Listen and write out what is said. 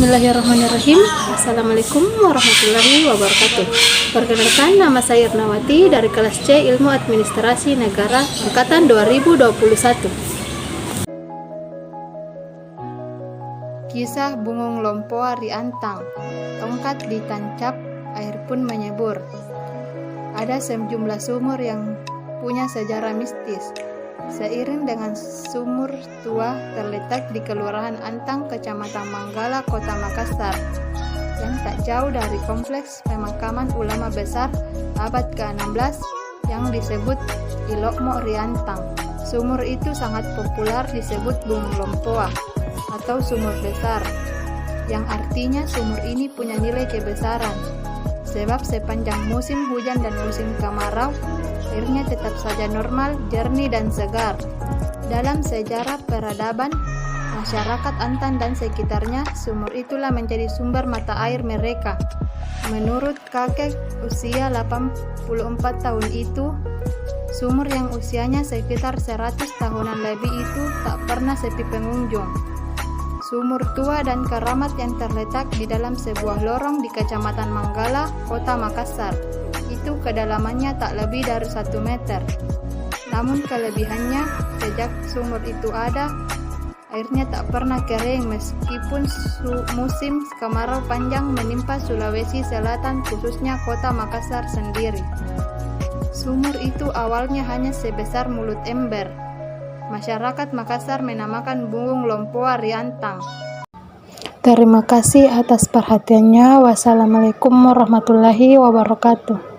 Bismillahirrahmanirrahim. Assalamualaikum warahmatullahi wabarakatuh. Perkenalkan, nama saya Irnawati dari kelas C Ilmu Administrasi Negara Angkatan 2021. Kisah Bungung Lompoa Riantang. Tongkat ditancap, air pun menyebur. Ada sejumlah sumur yang punya sejarah mistis. Seiring dengan sumur tua terletak di Kelurahan Antang, Kecamatan Manggala, Kota Makassar, yang tak jauh dari kompleks pemakaman ulama besar abad ke-16 yang disebut Ilokmo Riantang. Sumur itu sangat populer disebut Bungung Lompoa atau sumur besar, yang artinya sumur ini punya nilai kebesaran, sebab sepanjang musim hujan dan musim kemarau, airnya tetap saja normal, jernih dan segar. Dalam sejarah peradaban masyarakat Antan dan sekitarnya, sumur itulah menjadi sumber mata air mereka. Menurut kakek usia 84 tahun itu, sumur yang usianya sekitar 100 tahunan lebih itu tak pernah sepi pengunjung. Sumur tua dan keramat yang terletak di dalam sebuah lorong di Kecamatan Manggala, Kota Makassar. Itu kedalamannya tak lebih dari 1 meter. Namun kelebihannya, sejak sumur itu ada, airnya tak pernah kering meskipun musim kemarau panjang menimpa Sulawesi Selatan, khususnya Kota Makassar sendiri. Sumur itu awalnya hanya sebesar mulut ember. Masyarakat Makassar menamakan Bungung Lompoa Riantang. Terima kasih atas perhatiannya. Wassalamualaikum warahmatullahi wabarakatuh.